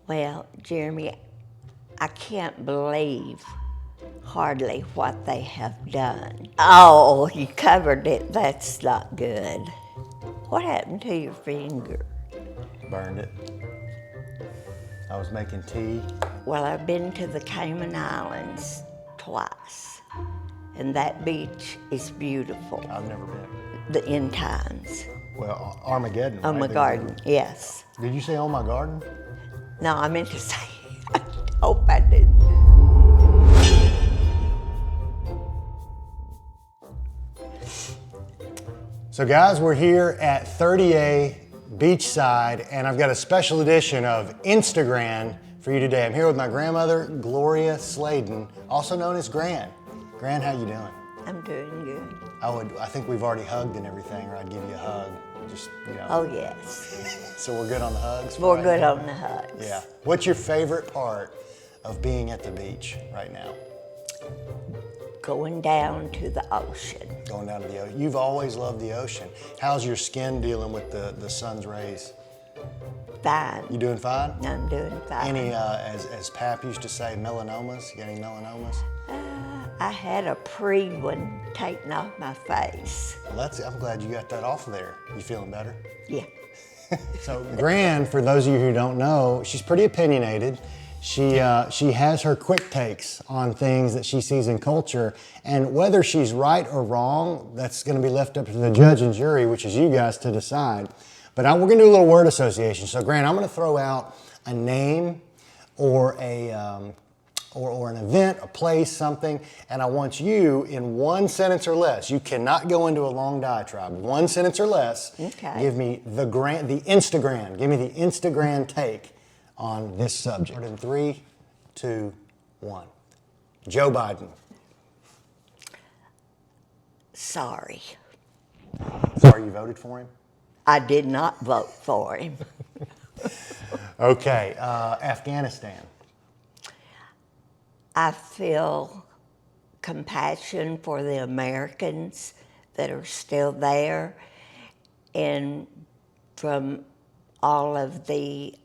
Well, Jeremy, I can't believe hardly what they have done. Oh, you covered it. That's not good. What happened to your finger? Burned it. I was making tea. Well, I've been to the Cayman Islands twice, and that beach is beautiful. I've never been. The end times. Well, Armageddon. Oh, right? my garden, yes. Did you say "Oh my garden"? No, I meant to say, I hope I didn't. So guys, we're here at 30A Beachside, and I've got a special edition of InstaGran for you today. I'm here with my grandmother, Gloria Sladen, also known as Gran. Gran, how you doing? I'm doing good. I think we've already hugged and everything, or I'd give you a hug. Just, you know. Oh, yes. So we're good on the hugs? We're right? good on the hugs. Yeah. What's your favorite part of being at the beach right now? Going down to the ocean. Going down to the ocean. You've always loved the ocean. How's your skin dealing with the sun's rays? Fine. You doing fine? I'm doing fine. Any, as Pap used to say, melanomas? You got any melanomas? I had a pre-one taken off my face. Well, I'm glad you got that off of there. You feeling better? Yeah. So Gran, for those of you who don't know, she's pretty opinionated. She has her quick takes on things that she sees in culture, and whether she's right or wrong, that's going to be left up to the judge and jury, which is you guys to decide. But we're going to do a little word association. So Gran, I'm going to throw out a name or or an event, a place, something, and I want you in one sentence or less. You cannot go into a long diatribe. One sentence or less. Okay. Give me the InstaGran. Give me the InstaGran take on this subject. In 3, 2, 1. Joe Biden. Sorry. Sorry you voted for him? I did not vote for him. Okay, Afghanistan. I feel compassion for the Americans that are still there, and from all of the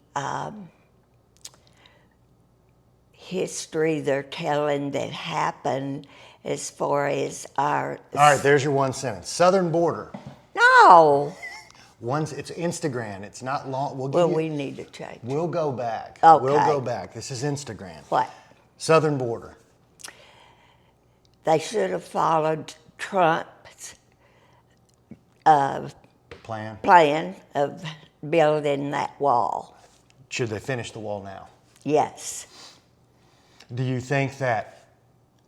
history they're telling that happened as far as our... All right, there's your one sentence. Southern border. No! It's InstaGran. It's not long. We need to change. We'll go back. Okay. We'll go back. This is InstaGran. What? Southern border. They should have followed Trump's Plan of building that wall. Should they finish the wall now? Yes. Do you think that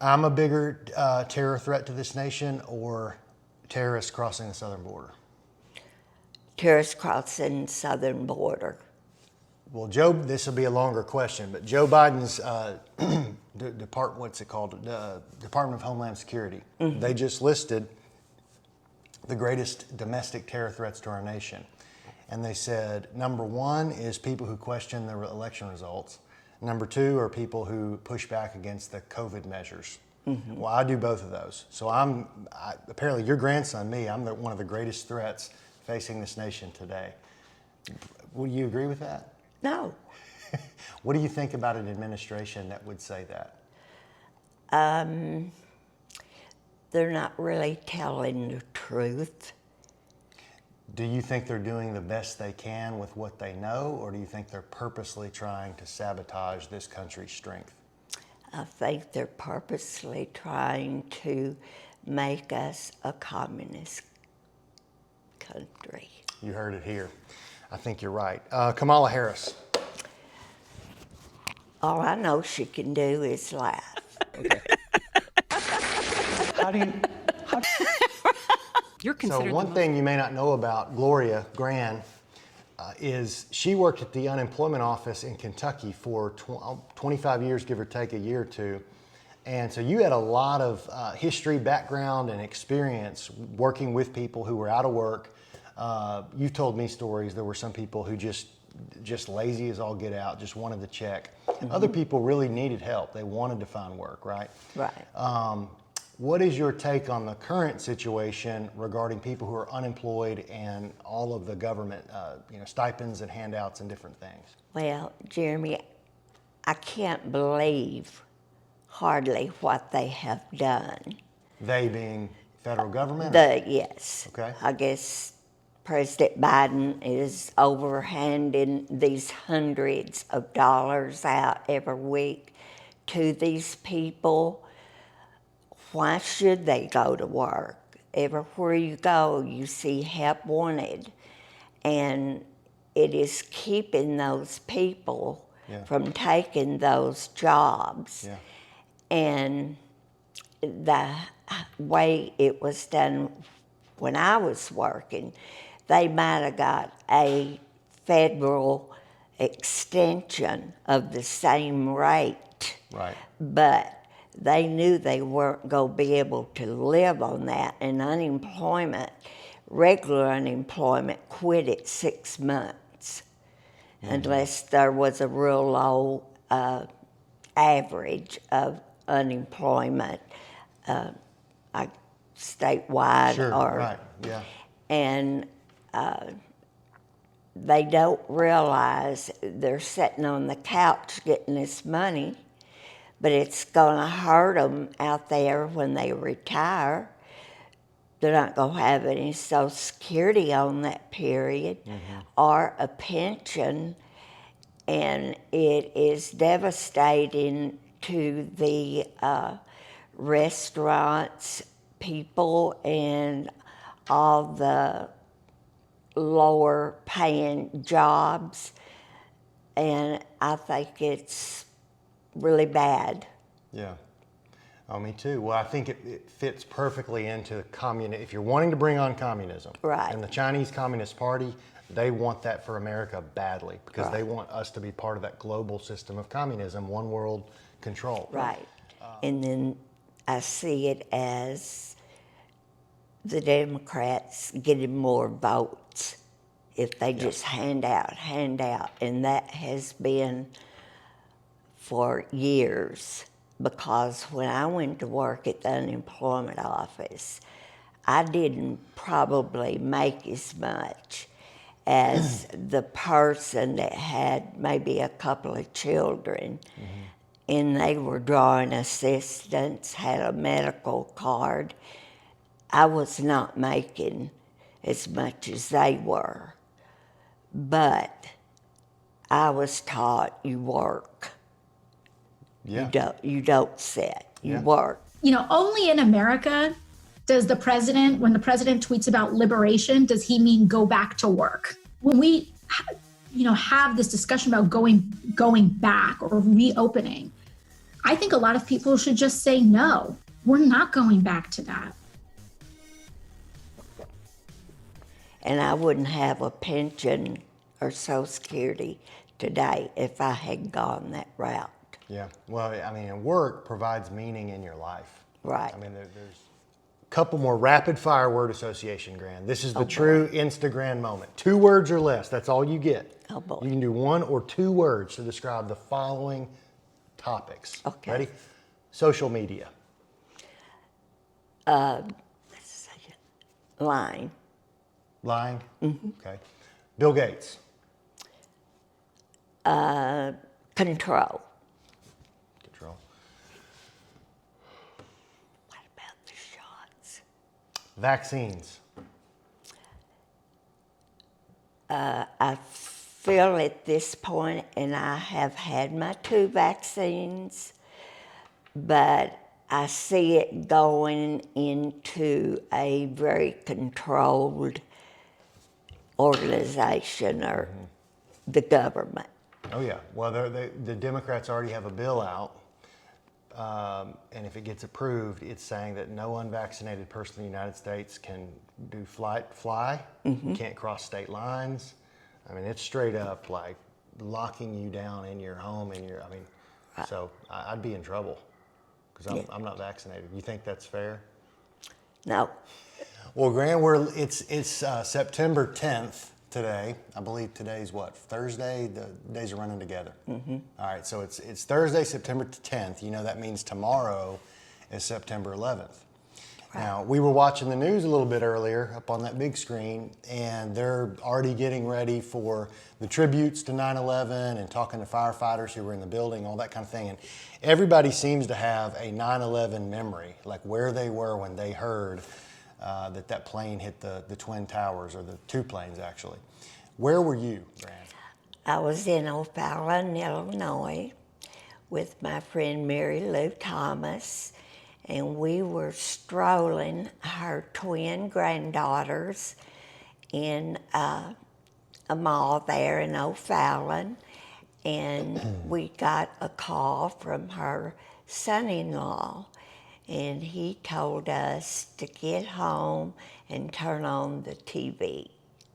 I'm a bigger terror threat to this nation or terrorists crossing the southern border? Terrorists crossing the southern border. Well, Joe, this will be a longer question, but Joe Biden's Department of Homeland Security, they just listed the greatest domestic terror threats to our nation. And they said, number 1 is people who question the election results. Number 2 are people who push back against the COVID measures. Well, I do both of those. So apparently your grandson, I'm one of the greatest threats facing this nation today. Would you agree with that? No. What do you think about an administration that would say that? They're not really telling the truth. Do you think they're doing the best they can with what they know, or do you think they're purposely trying to sabotage this country's strength? I think they're purposely trying to make us a communist country. You heard it here. I think you're right. Kamala Harris. All I know she can do is laugh. Okay. You're considered So one thing you may not know about Gloria Gran is she worked at the unemployment office in Kentucky for 25 years, give or take a year or two. And so you had a lot of history, background, and experience working with people who were out of work. You've told me stories. There were some people who just lazy as all get out, just wanted the check. Other people really needed help. They wanted to find work, right? Right. What is your take on the current situation regarding people who are unemployed and all of the government, stipends and handouts and different things? Well, Jeremy, I can't believe hardly what they have done. They being federal government? Yes. Okay. I guess President Biden is overhanding these hundreds of dollars out every week to these people. Why should they go to work? Everywhere you go, you see help wanted. And it is keeping those people from taking those jobs. Yeah. And the way it was done when I was working, they might have got a federal extension of the same rate. Right. But they knew they weren't going to be able to live on that, and unemployment, regular unemployment, quit at 6 months, unless there was a real low average of unemployment, statewide. Sure, or right, yeah. And they don't realize they're sitting on the couch getting this money, but it's going to hurt them out there when they retire. They're not going to have any Social Security on that period or a pension, and it is devastating to the restaurants people and all the lower paying jobs, and I think it's really bad. Yeah. Oh, me too. Well, I think it fits perfectly into communism. If you're wanting to bring on communism, Right. And the Chinese Communist Party, they want that for America badly because Right. they want us to be part of that global system of communism, one world control. Right. And then I see it as the Democrats getting more votes if they just hand out. And that has been for years, because when I went to work at the unemployment office, I didn't probably make as much as the person that had maybe a couple of children, and they were drawing assistance, had a medical card. I was not making as much as they were, but I was taught you work. Yeah. You don't sit, you Yeah. work. Only in America does when the president tweets about liberation, does he mean go back to work? When we, have this discussion about going back or reopening, I think a lot of people should just say, no, we're not going back to that. And I wouldn't have a pension or Social Security today if I had gone that route. Yeah. Well, I mean, work provides meaning in your life. Right. I mean, there's a couple more rapid fire word association, Gran. This is the true Insta-GRAN moment. 2 words or less. That's all you get. Oh, boy. You can do 1 or 2 words to describe the following topics. Okay. Ready? Social media. Let's see. Lying. Lying. Okay. Bill Gates. Control. Control. What about the shots? Vaccines. I feel at this point, and I have had my 2 vaccines, but I see it going into a very controlled organization or the government. Oh, yeah. Well, the Democrats already have a bill out, and if it gets approved, it's saying that no unvaccinated person in the United States can fly, can't cross state lines. I mean, it's straight up like locking you down in your home, so I'd be in trouble because I'm not vaccinated. You think that's fair? No. Well, Gran, it's September 10th today. I believe today's what, Thursday? The days are running together. All right, so it's Thursday, September 10th. That means tomorrow is September 11th. Now, we were watching the news a little bit earlier up on that big screen, and they're already getting ready for the tributes to 9/11 and talking to firefighters who were in the building, all that kind of thing. And everybody seems to have a 9/11 memory, like where they were when they heard that plane hit the Twin Towers, or the two planes actually. Where were you, Gran? I was in O'Fallon, Illinois, with my friend Mary Lou Thomas, and we were strolling her twin granddaughters in a mall there in O'Fallon, and we got a call from her son-in-law, and he told us to get home and turn on the TV.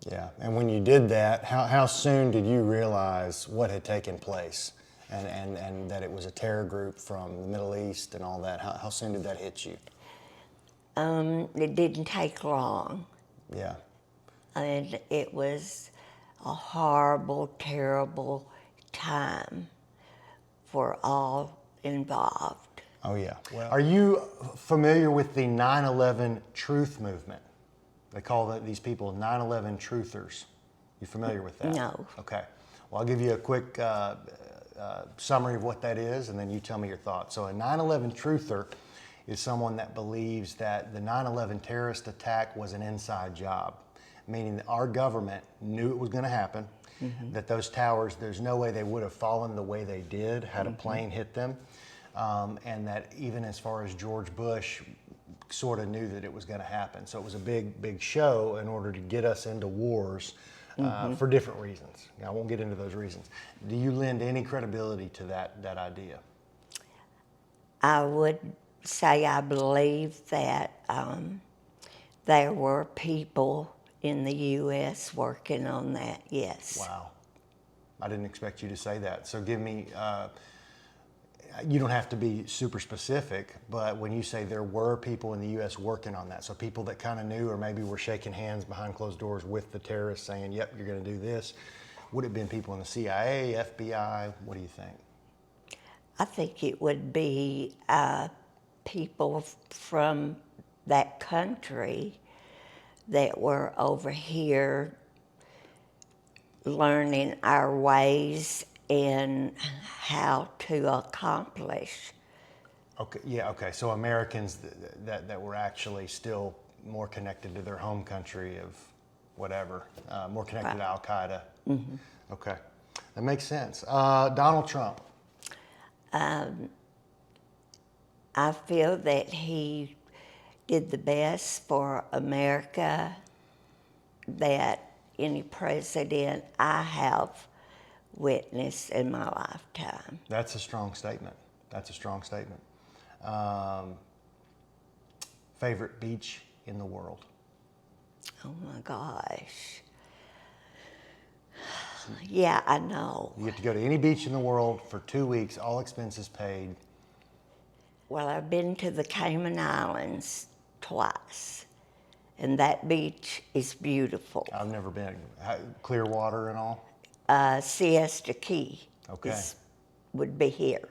Yeah, and when you did that, how soon did you realize what had taken place? And that it was a terror group from the Middle East and all that. How soon did that hit you? It didn't take long. Yeah. And it was a horrible, terrible time for all involved. Oh, yeah. Well, are you familiar with the 9/11 truth movement? They call these people 9/11 truthers. You familiar with that? No. Okay. Well, I'll give you a quick summary of what that is, and then you tell me your thoughts. So a 9/11 truther is someone that believes that the 9/11 terrorist attack was an inside job, meaning that our government knew it was going to happen, that those towers, there's no way they would have fallen the way they did had a plane hit them, and that even as far as George Bush sort of knew that it was going to happen. So it was a big show in order to get us into wars for different reasons. Now, I won't get into those reasons. Do you lend any credibility to that idea? I would say I believe that there were people in the U.S. working on that, yes. Wow. I didn't expect you to say that. So give me, you don't have to be super specific, but when you say there were people in the U.S. working on that, so people that kind of knew or maybe were shaking hands behind closed doors with the terrorists saying, yep, you're going to do this, would it have been people in the CIA, FBI? What do you think? I think it would be people from that country that were over here learning our ways and how to accomplish. Okay, yeah, okay. So Americans that were actually still more connected to their home country of whatever, more connected to Al Qaeda. Okay, that makes sense. Donald Trump. I feel that he did the best for America that any president I have witnessed in my lifetime. That's a strong statement. That's a strong statement. Favorite beach in the world? Oh my gosh. Yeah, I know. You get to go to any beach in the world for 2 weeks, all expenses paid. Well, I've been to the Cayman Islands twice, and that beach is beautiful. I've never been. Clear water and all? Siesta Key Okay. would be here.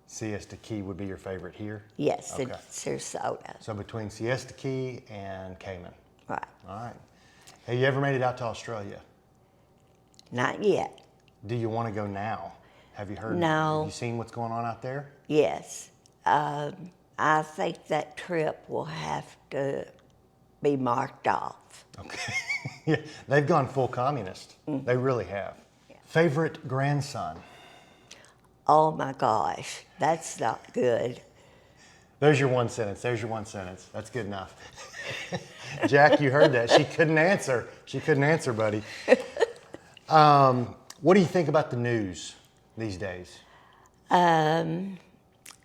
Siesta Key would be your favorite here? Yes, Okay. in Sarasota. So between Siesta Key and Cayman. Right. All right. Have you ever made it out to Australia? Not yet. Do you want to go now? Have you heard? No. Have you seen what's going on out there? Yes. I think that trip will have to be marked off. Okay. Yeah, they've gone full communist. They really have. Yeah. Favorite grandson? Oh my gosh, that's not good. There's your one sentence. There's your one sentence. That's good enough. Jack, you heard that. She couldn't answer. She couldn't answer, buddy. What do you think about the news these days?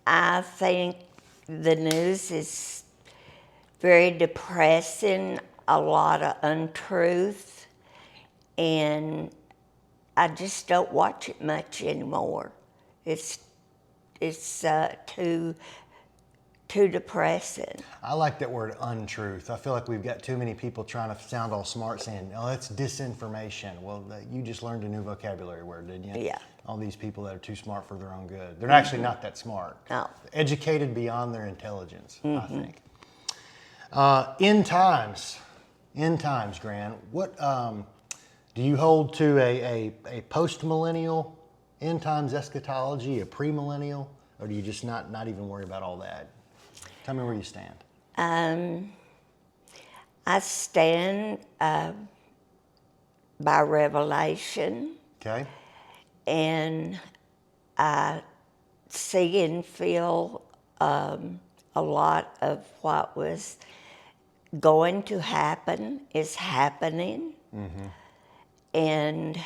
I think the news is very depressing, a lot of untruth, and I just don't watch it much anymore. It's too depressing. I like that word untruth. I feel like we've got too many people trying to sound all smart saying, oh, that's disinformation. Well, you just learned a new vocabulary word, didn't you? Yeah. All these people that are too smart for their own good. They're actually not that smart. No. Educated beyond their intelligence, I think. End times, Gran. What do you hold to a post-millennial end times eschatology, a premillennial, or do you just not even worry about all that? Tell me where you stand. I stand by revelation, Okay. and I see and feel a lot of what was going to happen is happening. And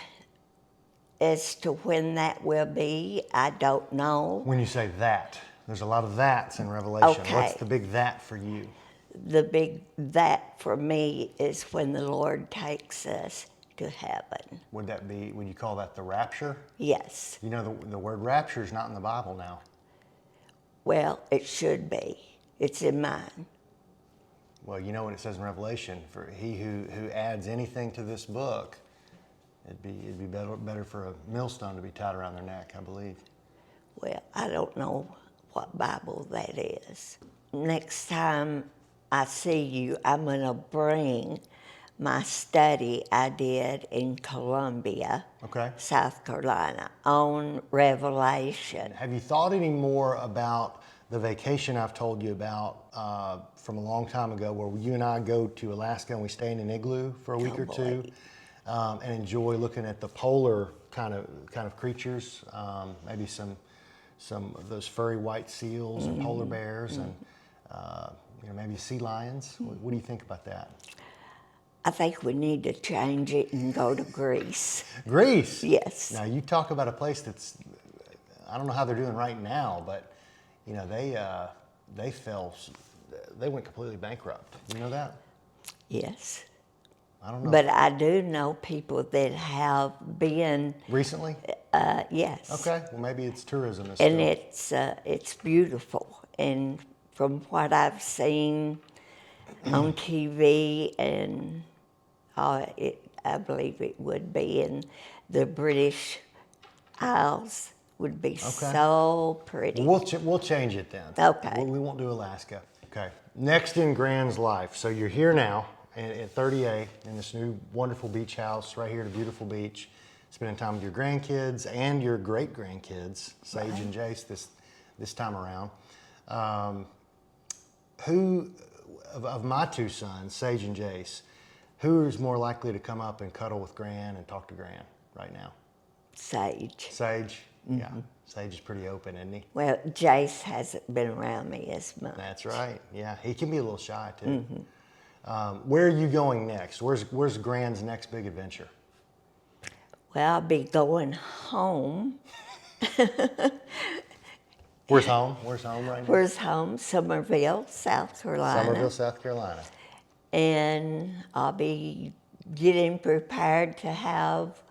as to when that will be, I don't know. When you say that, there's a lot of that's in Revelation. Okay. What's the big that for you? The big that for me is when the Lord takes us to heaven. Would you call that the rapture? Yes. You know, the word rapture is not in the Bible now. Well, it should be. It's in mine. Well, you know what it says in Revelation, for he who adds anything to this book, it'd be better for a millstone to be tied around their neck, I believe. Well, I don't know what Bible that is. Next time I see you, I'm going to bring my study I did in Columbia, Okay. South Carolina, on Revelation. Have you thought any more about the vacation I've told you about from a long time ago, where you and I go to Alaska and we stay in an igloo for a week or two, and enjoy looking at the polar kind of creatures, maybe some of those furry white seals and polar bears, and maybe sea lions? What do you think about that? I think we need to change it and go to Greece. Greece? Yes. Now you talk about a place that's, I don't know how they're doing right now, but they went completely bankrupt. You know that? Yes. I don't know. But I do know people that have been. Recently? Yes. Okay. Well, maybe it's tourism. And it's beautiful. And from what I've seen on TV, and I believe it would be in the British Isles, would be so pretty. We'll change it then. Okay. We won't do Alaska. Okay. Next in Gran's life. So you're here now at 38 in this new wonderful beach house right here at a beautiful beach, spending time with your grandkids and your great grandkids, Sage and Jace, this time around. Who of my two sons, Sage and Jace, who is more likely to come up and cuddle with Gran and talk to Gran right now? Sage. Sage? Yeah. Sage is pretty open, isn't he? Well, Jace hasn't been around me as much. That's right. Yeah, he can be a little shy too. Where are you going next? Where's Gran's next big adventure? Well, I'll be going home. Where's home? Where's home right now? Where's home? Somerville, South Carolina. Somerville, South Carolina. And I'll be getting prepared to have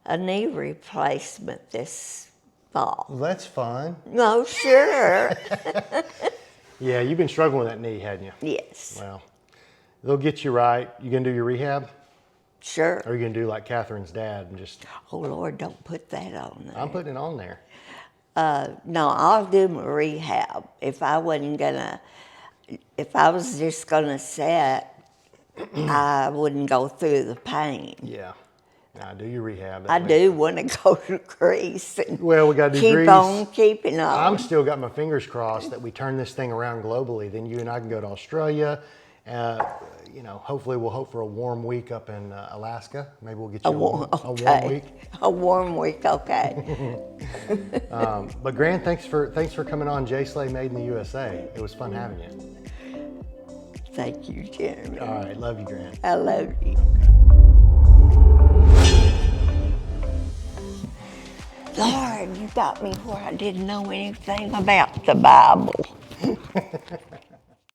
a knee replacement this fall. Well, that's fun. No, sure. Yeah, you've been struggling with that knee, hadn't you? Yes. Well, they'll get you right. You gonna do your rehab? Sure. Or are you gonna do like Catherine's dad and just... Oh, Lord, don't put that on there. I'm putting it on there. No, I'll do my rehab. If I was just gonna sit, I wouldn't go through the pain. Yeah. Now, do your rehab. I do want to go to Greece and Well, we got to do keep Greece. on keeping on. I'm still got my fingers crossed that we turn this thing around globally. Then you and I can go to Australia. Hopefully we'll hope for a warm week up in Alaska. Maybe we'll get you a warm week. A warm week, okay. But Gran, thanks for coming on JSlay Made in the USA. It was fun having you. Thank you, Jeremy. All right, love you, Gran. I love you. Lord, you got me where I didn't know anything about the Bible.